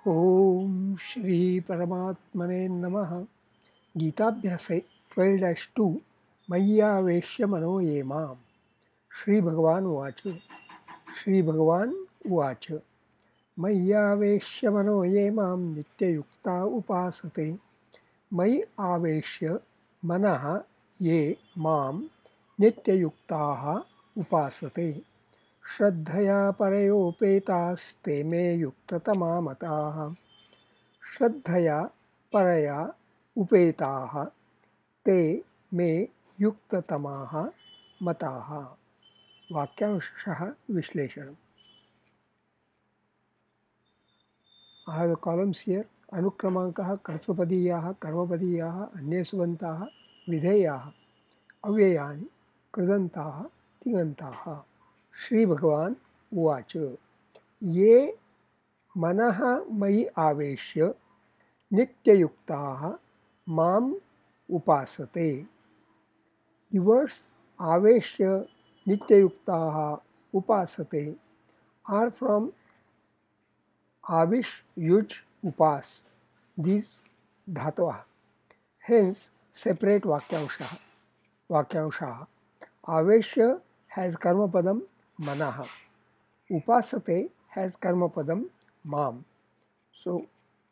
ओम श्री परमात्मने नमः। गीताभ्यासे 12-2 मय्यावेश्य मनो ये माम्। श्री भगवान उवाच श्री भगवान उवाच मय्यावेश्य मनो ये मां नित्ययुक्ता उपासते मयि आवेश्य मनः ये मां नित्ययुक्ताः उपासते श्रद्धया परयोपेतास्ते मे युक्ततमा मताः। श्रद्धया परया उपेताः ते मे युक्ततमाः मताः। वाक्यांशः विश्लेषणम्। I have the columns here. अनुक्रमाङ्कः कर्तृपदीयाः कर्मपदीयाः अन्ये सुबन्ताः विधेयाः अव्ययानि कृदन्ताः तिङन्ताः। श्री भगवान उवाच ये मनः मयि आवेश्य नित्ययुक्ताः माम् उपासते। The words आवेश्य नित्ययुक्ताः उपासते are from आविश युज उपास, these धातवः, hence separate वाक्यांशः। आवेश्य has कर्मपदम मनः, upasate has कर्मपदम माम, so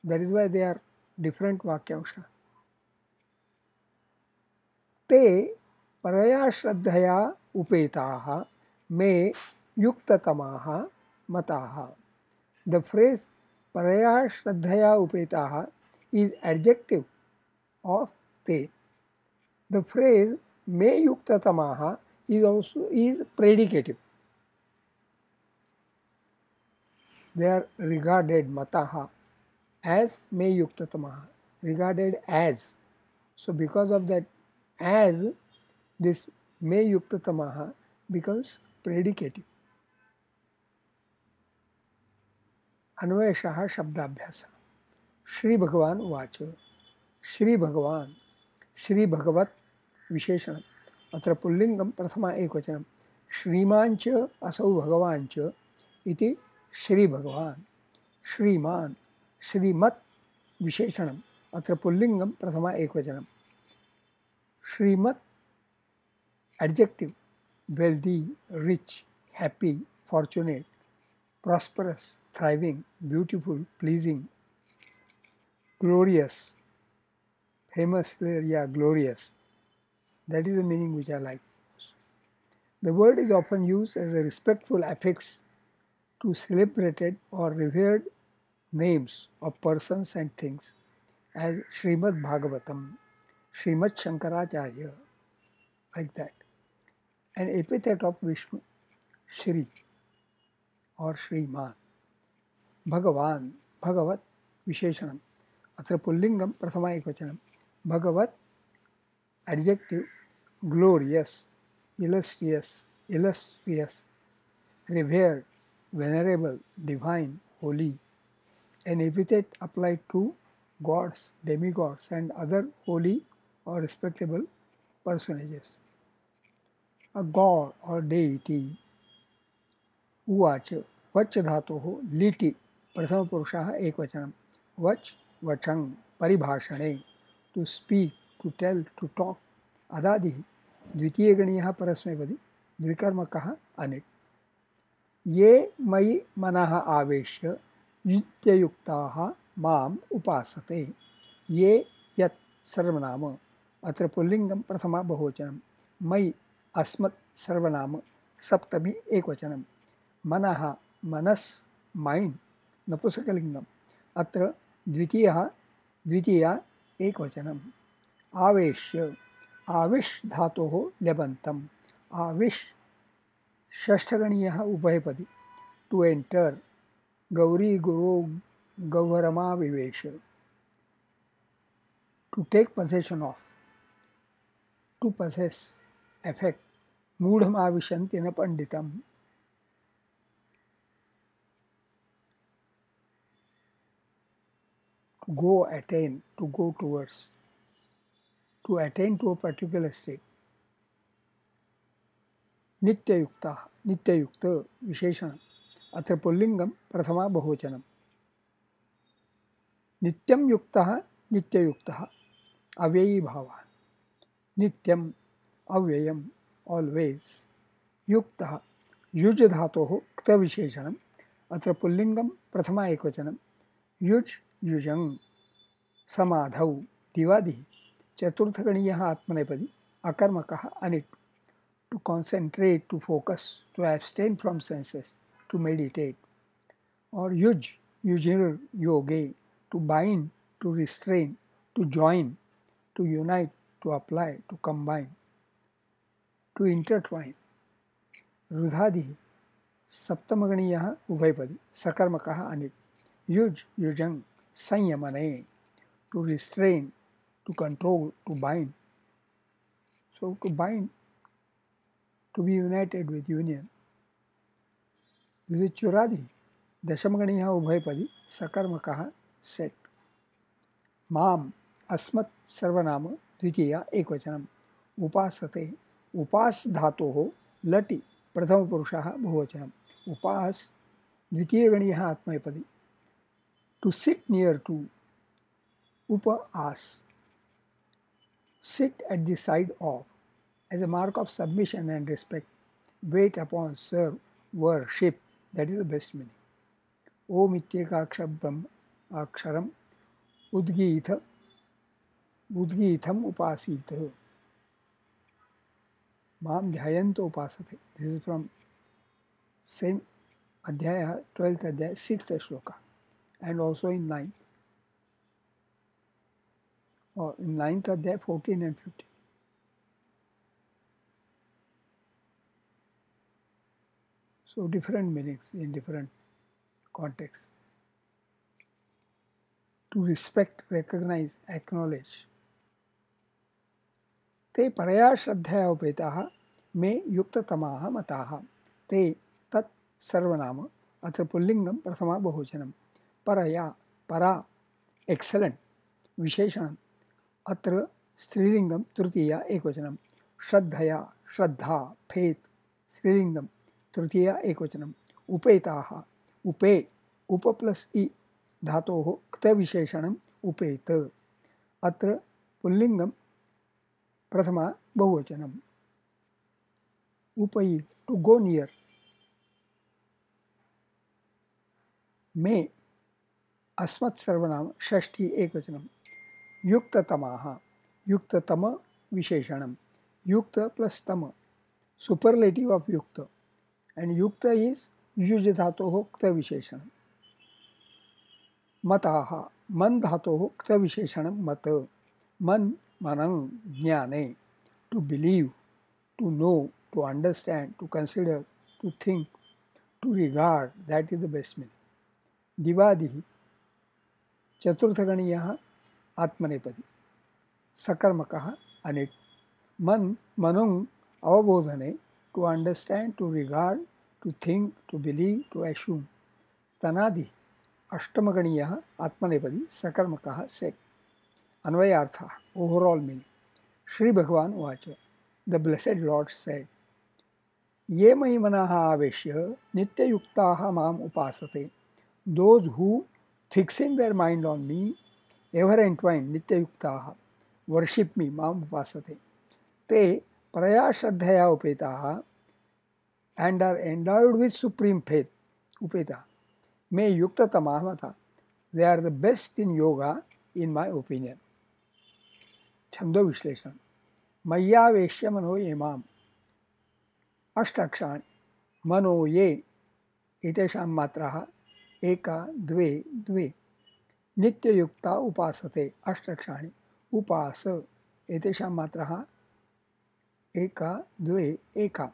that is why they are different वाक्यांशः। ते परया श्रद्धया उपेताः मे युक्ततमाः मताः। The phrase paraya shraddhaya upetaha is adjective of te. The phrase me yuktatamaha is predicative. They are regarded mataha as me yuktatamaha, regarded as. So because of that as, this me yuktatamaha becomes predicative. अन्वयशः शब्दाभ्यास। Shri भगवान उवाच श्री भगवान श्री भगवत विशेषण अत्र पुल्लिंगम प्रथमा एकवचनम श्रीमान च असौ भगवान च इति श्री भगवान। श्रीमान श्रीमत् विशेषणम अत्र पुल्लिंगम प्रथमा एकवचनम श्रीमत् adjective wealthy rich happy fortunate prosperous thriving beautiful pleasing glorious famous, glorious. That is the meaning which I like. The word is often used as a respectful affix to celebrated or revered names of persons and things, as Srimad Bhagavatam, Srimad Shankaracharya, like that. An epithet of Vishnu, Shri or Shriman. Bhagavan, Bhagavat, Visheshanam. Atra Pullingam, Prathama Ekvachanam. Bhagavat, adjective, glorious, illustrious, revered, venerable, divine, holy. An epithet applied to gods, demigods, and other holy or respectable personages. A god or deity. Uvacha, vach dhatoh, liti, प्रथम पुरुषः एकवचनम वच वचंग परिभाषणे to speak to tell to talk अदादि द्वितीय गणीयः परस्मैपदी द्विकर्मकः अनिट्। ये मयि मनः आवेश्य नित्ययुक्ताः माम् उपासते। ये यत् सर्वनाम अत्र पुल्लिंगम प्रथमा बहुवचनम मयि अस्मत् सर्वनाम सप्तमी एकवचनम मनः मनस् माइंड नपुंसकलिंगम अत्र द्वितीया एकवचनम आवेश्य आविश धातोः ल्यबन्तम् आविश षष्ठगणीयः उभयपदी टू एंटर गौरी गुरु गौहरमा विवेश to take possession of to possess affect मूढ़माविशन्ति न पंडितम् go attain, to go towards, to attain to a particular state. नित्ययुक्ता नित्ययुक्त विशेषण अत्र पुल्लिंगम प्रथमा बहुवचनम नित्यं युक्तः नित्ययुक्तः अव्ययी भावः नित्यम् अव्ययम् ऑलवेज युक्तः युज् धातोः क्तविशेषणम् अत्र पुल्लिङ्गं प्रथमा एकवचनं युज् युजं समाधौ दिवादिः चतुर्थगणीयः आत्मनेपदी अकर्मकः अनिट् to concentrate, to focus, to abstain from senses, to meditate. Or yuj, yujir, yoge, to bind, to restrain, to join, to unite, to apply, to combine, to intertwine. रुधादि सप्तमगणीयः उभयपदी सकर्मकः अनिट् युज युजं संयमने to restrain, to control, to bind. So to bind, to be united with union. This is चुरादि दशमगणीयः उभयपदी सकर्मकः सेट माम अस्मत् सर्वनाम द्वितीया एकवचनम् उपासते उपास धातोः लटि प्रथमपुरुषः बहुवचनम् उपास द्वितीयगणीयः आत्मनेपदी टू सिट नियर टू उपआस sit at the side of as a mark of submission and respect, wait upon, serve, worship. That is the best meaning. Om ityekakshabram aksharam udgītham upasīta mam dhyayanto upasate. This is from same adhyaya, 12th adhyaya, 6th shloka, and also in 9th. Or in 9th adhyaya, 14 and 15. So different meanings in different contexts. To respect, recognize, acknowledge. ते परया श्रद्धया उपेताः मे युक्ततमाः मताः ते तत् सर्वनाम अत्र पुल्लिङ्गं प्रथमा बहुवचनं परया परा एक्सलेंट विशेषणम् अत्र स्त्रीलिंगं तृतीया एकवचनं श्रद्धया श्रद्धा फेत स्त्रीलिंगं तृतीया एकवचनम् उपेताः उपे उप प्लस इ धातोः क्तविशेषणम् उपेत अत्र पुल्लिंगं प्रथमा बहुवचनम् उपयि टू गो नियर मे अस्मत् सर्वनाम षष्ठी एकवचनम् युक्ततमाः युक्ततम विशेषणम् युक्त प्लस तम सुपरलेटिव ऑफ युक्त and yukta is युज धातोः क्त विशेषणम् मताः मन धातोः क्त विशेषणं मत मन मनं ज्ञाने to believe, to know, to understand, to consider, to think, to regard. That is the best meaning. दिवादिः चतुर्थगणीयः आत्मनेपदी सकर्मकः अनिट् मन मनुं अवबोधने to understand, to regard, to think, to believe, to assume. तनादि अष्टमगणीयः आत्मनेपदी सकर्मकः सेट अन्वयार्थः ओवरऑल मीनिंग श्री भगवान उवाच द ब्लेसेड लॉर्ड सेड ये मयि मनः आवेश्य नित्ययुक्ताः माम् उपासते those who fixing their mind on me ever entwine नित्ययुक्ताः वर्शिप मी माम् उपासते ते परया श्रद्धया उपेताः and are endowed with supreme faith upeta may yuktatamaa mata. They are the best in yoga in my opinion. छंदो विश्लेषण मय्यावेश्य मनो ये माम अष्टाक्षराणि मनो ये एतेषां मात्राः एका द्वे द्वे नित्ययुक्ता उपासते अष्टाक्षराणि उपास एतेषां मात्राः एका द्वे एका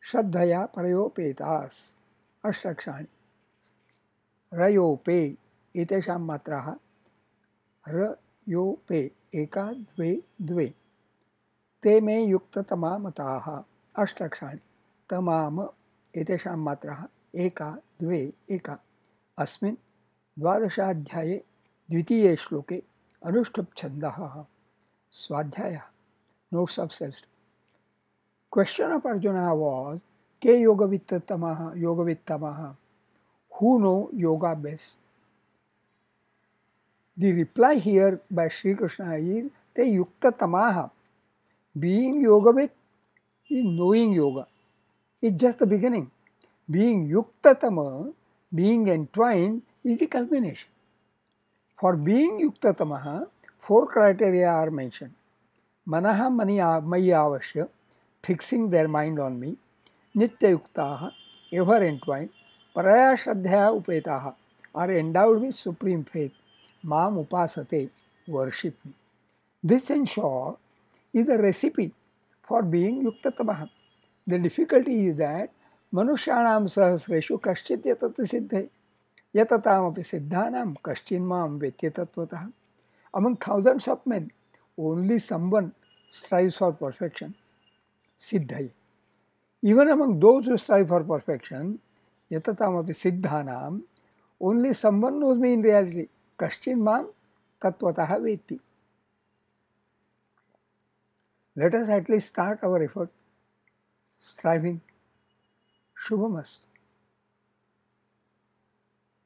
श्रद्धया परयोपेतास् अष्टाक्षराणि रयोपे एतेषां मात्राः रयोपे एका द्वे द्वे ते मे युक्ततमा मताः अष्टाक्षराणि तमाम एतेषां मात्राः एका द्वे एका अस्मिन् द्वादशाध्याये द्वितीये श्लोके अनुष्ठुप् छन्दः स्वाध्यायः notes of self. Question of Arjuna was ke yogavittamaha who know yoga best. The reply here by Sri Krishna is te yukta tamaha. Being yogavid is knowing yoga. It's just the beginning. Being yukta tama, being entwined, is the culmination. For being yukta tamaha, 4 criteria are mentioned. Manaha maya avashya, fixing their mind on me. Nitya yuktaha, ever entwined. Paraya shraddhaya upetaha, are endowed with supreme faith. Mam upasate, worship me. This, in short, is a recipe for being yukta tamaha. The difficulty is that manushyanam sahasreshu kaschit yatata siddhe yatataamapi siddhanam kaschinmam vetyatatvataha. Among thousands of men, only someone strives for perfection, siddhai. Even among those who strive for perfection, yatataamapi siddhanam, only someone knows me in reality, kaschinmam tatvataha veti. Let us at least start our effort, striving. Shubhamastu.